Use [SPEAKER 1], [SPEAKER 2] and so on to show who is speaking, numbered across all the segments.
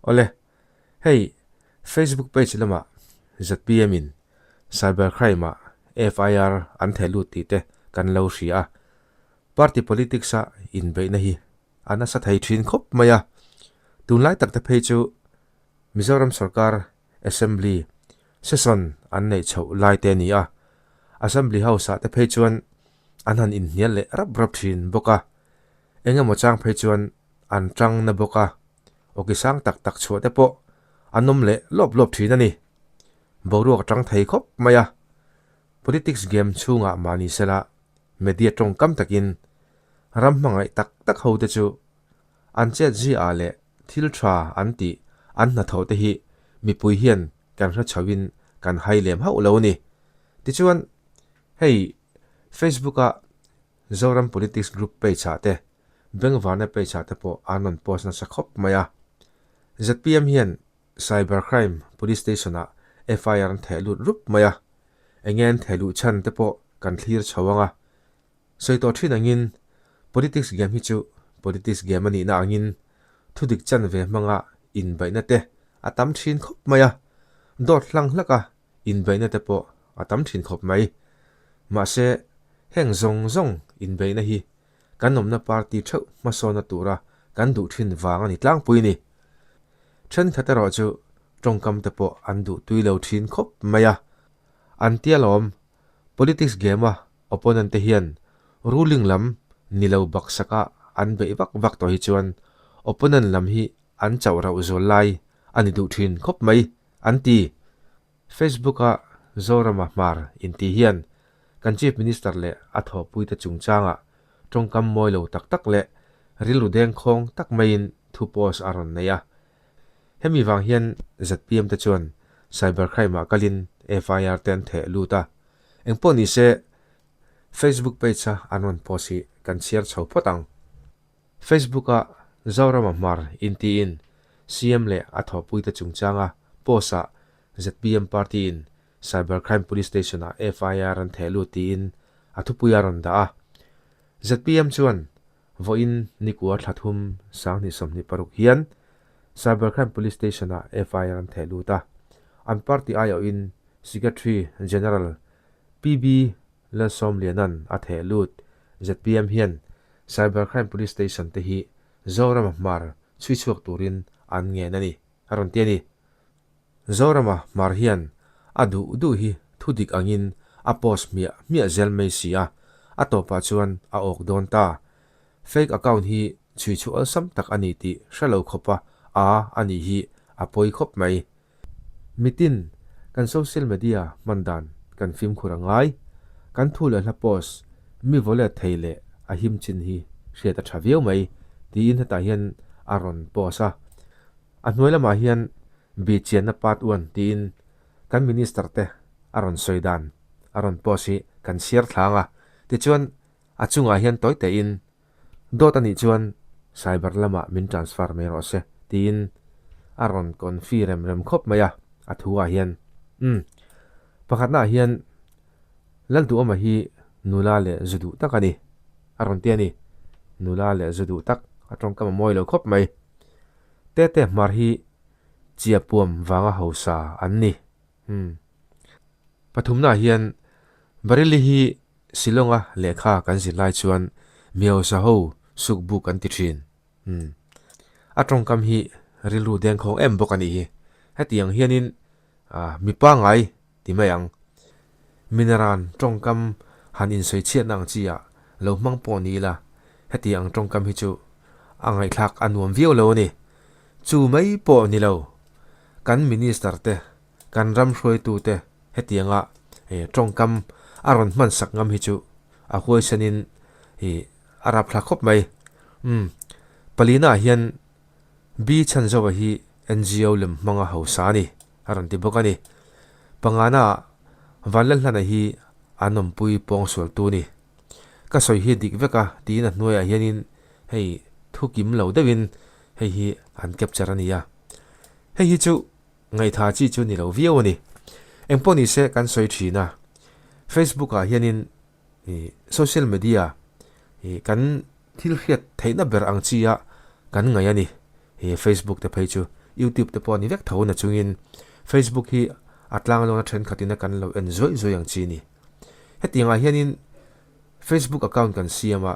[SPEAKER 1] Ole, hey, Facebook page lama ZPM in cybercrime FIR an thelu tite kan lo ria party politics in be nahi ana sa thai thin khop maya tunlai tak te page Mizoram Sarkar Assembly session an nei chho lai te ni Assembly House te page an han in hial le rap thin boka enga mo chang page an tang na boka okisang tak chho te po anom le lop thin ani boruak tang thei khop maya politics game chunga mani sela media tong kam takin ram mangai tak ho te chu an che ji ale thil tha anti an na tho te hi mi pui hian kan ra chawin kan hailem hau lo ni ti chuan hey Facebook Zoram politics group page te bengwana page te po anon post na sa khop maya ZPM hian cybercrime police station FIR an thelu rup maya engen thelu chan te po kan clear chawanga soito thin angin politics game hi chu politics game ani na angin thudik chan ve manga in baina te atam thin khop maya dot hlang hlaka in baina te po atam thin khop mai ma se heng zong in baina hi kanomna party thau masona tura kan du thin wang ani tlang puini chen thataro chu tongkam te po andu tuilo thin khop maya antialom politics game opponent te hian ruling lam nilo baksaka an be vak to hi chuan opponent lam hi an chawra uzol lai ani du thin khop mai anti Facebook Zorama Hmar inti hian kan chief minister le atho puita chungchanga tongkam moilo tak le rilu deng khong tak main thu post aron neya hemi wang hian ZPM te chuan cybercrime kalin FIR ten the luta engponi se Facebook page anon posi kan share chho potang Facebook Zorama Hmar inti in CM le atho puita chungchanga posa ZPM party in cybercrime police station FIR an thelu tin athu puyaron da ZPM chuan voin nikwa thathum sangni somni paruk hian cybercrime police station FIR an thelu ta an party ayo in secretary general PB la som lianan a thelut ZPM hian cybercrime police station te hi Zorama Hmar chuichuak turin an nge nani aron tiani Zorama Hmar hian adu hi thudik angin a post mia zel mai sia atopa chuan a ok don ta fake account hi chuichu sam tak ani ti shalo khopa ani hi apoi khop mai mitin kan social media mandan kan film khurangai kan thula la post mi vole theile a him chin hi hriata thaviau mai tin hata hian aron posa a hnuaila ma hian bi chen na part 1 tin kan minister te aron soidan aron posi kan share thlanga ti chuan achunga hian toite in dot ani chuan cyber lama min transfer me ro se tin aron confirm rem khop maya athua hian pakhatna hian laldu ama hi nula le zudu takani aron tiani nula le zudu tak atong kam moilo khop mai te mar hi chiapuam wanga hausa anni pathumna hian barili hi silonga lekha kan zilai chuan miao sa ho sukbu kan ti thin atong kam hi rilu deng khong em bokani hi hetiang hianin mipa ngai ti mayang mineran tongkam hanin soi chiat nang chia lo mang po ni la hetiang tongkam hi chu angai thlak anuam viau lo ni chu mai po ni lo kan minister te kan ram hroi tu te hetianga tongkam aron man sak ngam hi chu a khoi sanin hi arap thla khop mai palina hian bi chan zo hi NGO lem manga hausa ni aron ti bokani pangana walal hlana hi anom pui pong sol tu ni ka soi hi dik veka ti na hnuaya hianin hei thukim lo dewin hei hi an capture ania hei hi chu ngai tha chi chu ni lo viau ni engponi se kan soi thina Facebook hianin social media kan thil khiat theina ber ang chia kan ngai ani Facebook te phei chu YouTube te pawh ni vek tho na chungin Facebook hi atlang lo na trend khatina kan lo enjoy ang chi ni hetianga hianin Facebook account kan siama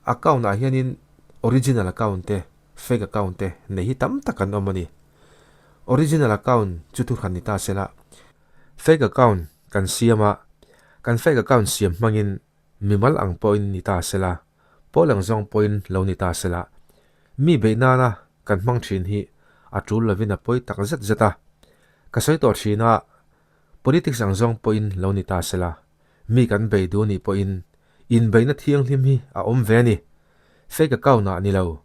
[SPEAKER 1] account a hianin original account te fake account te nei hi tam takan omani original account chutu khan ta sela fake account kan siama kan fake account siam mangin mimal ang point ni ta sela polang zong point lo ni ta sela mi be na na kan mang thin hi atul lovina poi tak zat zata kasoi to thina politics ang zong point lo ni ta sela mi kan be du ni point in be na thiang hlim hi a om ve ni fake account na ni lo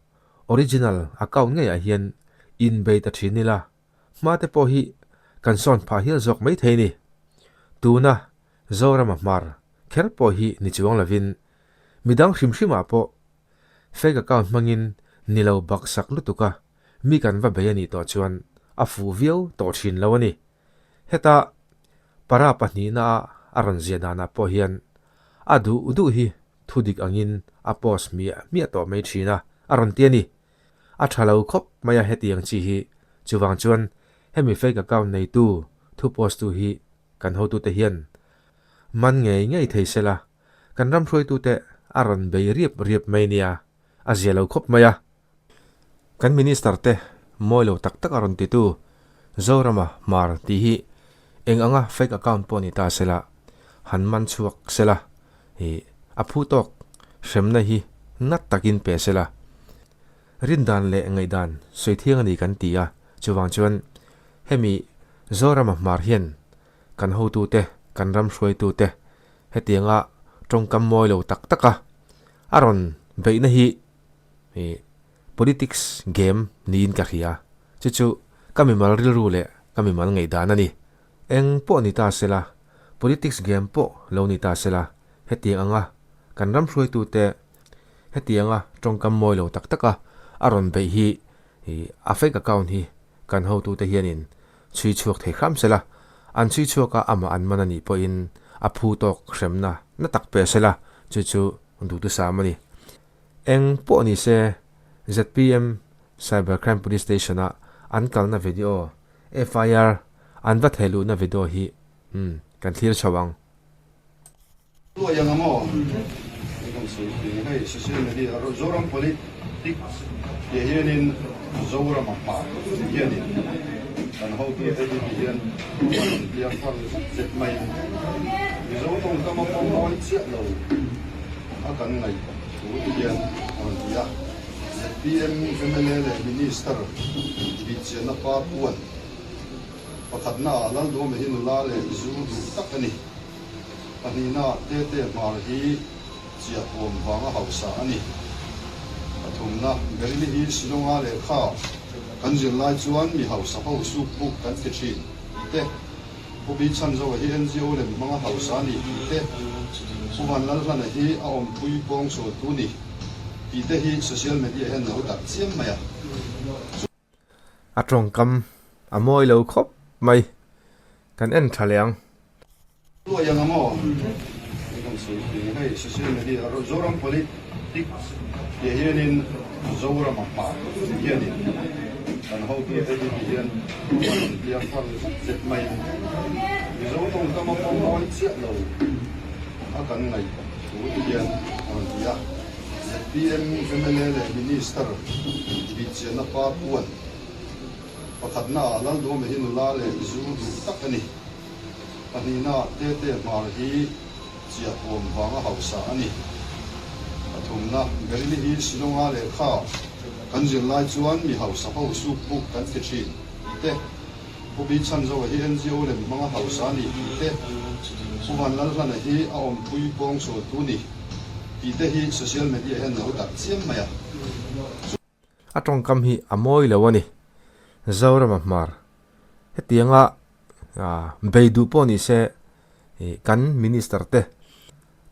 [SPEAKER 1] original account nge a hian in be ta thin ni la ma te po hi kan son pha hi zok mai the ni tuna Zorama Hmar kher po hi ni chuang lavin midang hrimhrima po fake account mangin nilo baksak lutuka mi kan va be ani to chuan a fu viau to thin lo ani heta para pahni na aran zia dana po hian adu udu hi thudik angin a post mi to mai thina aran tiani a thalo khop maya hetiang chi hi chuwang chuan hemi fake account nei tu thu post tu hi kan ho tu te hian man ngei thei sela kan ram throi tu te aran be riep mai nia a zialo khop maya kan minister te moilo tak aron ti tu Zorama Hmar ti hi eng anga fake account po ni ta sela hanman chuak sela hi aphu tok semna hi nat takin pe sela rindan le ngai dan soithiang ani kan tia chuwang chuan hemi Zorama Hmar hian kan ho tu te kan ram hruai tu te hetianga tongkam moilo taka aron beina hi politics game niin ka khia chu kami mal ril ru le kami mal ngai dan ani eng po ni ta sela politics game po lo ni ta sela hetianga kan ram hruai tu te hetianga tongkam moilo taka aron be hi a fake account hi kan ho tu te hianin chui chuak thei kham sela an chui chuaka ama an manani po in a phu tok hremna na tak pe sela chu du tu samani eng po ni se ZPM cybercrime police station a an kalna video FIR an va thelu na video hi kan thlir chawang
[SPEAKER 2] lo yang amo kan so hai social media zoram politics ye hianin Zorama Hmar hianin kan ho tu te hian ya fal set mai zo tong ka ma pom oi chia lo a kan ngai tu hian on ya ZPM MLA le minister bi chena pa puan pakhat na lal do me hin la le zu du tak ani ani na te Hmar hi chia pom wanga hausa ani athum na gari hi silonga le kha kan zin lai chuan mi hausa ho su pu kan ke thi te pu bi chan zo hi NGO le manga hausa ni te pu man lal hana hi a om pui bong so tu ni pi te hi social media hen no tak chiam maya
[SPEAKER 1] atong kam amoi lo khop mai kan en thaleang
[SPEAKER 2] lo yang amo kan so hai social media zoram politics ye hianin Zorama Hmar hianin kan ho tu te hian ya fal set mai zo tong ka ma pom oi chia lo a kan ngai tu hian on ya ZPM MLA le minister bi chena pa puan pakhat na lal do me hin la le zu du tak ani ani na te Hmar hi chia pom wanga hausa ani athum na gari hi silonga le kha kan zin lai chuan mi hausa ho su pu kan ke thi te pu bi chan zo hi NGO le manga hausa ni te pu man lal hana hi a om pui bong so tu ni pi te hi social media hen no tak chiam maya
[SPEAKER 1] atong kam hi amoi lo ani Zorama Hmar hetianga beidu po ni se kan minister te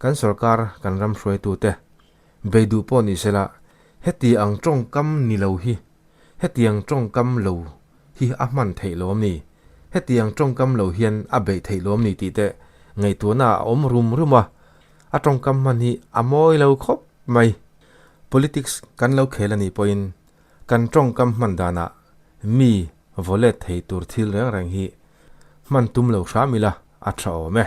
[SPEAKER 1] kan sarkar kan ram hruai tu te beidu po ni sela heti ang tong kam ni lo hi heti ang tong kam lo hi a man theilom ni heti ang tong kam lo hian a be theilom ni ti te ngai tu na om ruma a tong kam man hi amoi lo khop mai politics kan lo khelani point kan tong kam man dana mi volet thei tur thil reng reng hi man tum lo sha mila a tha o me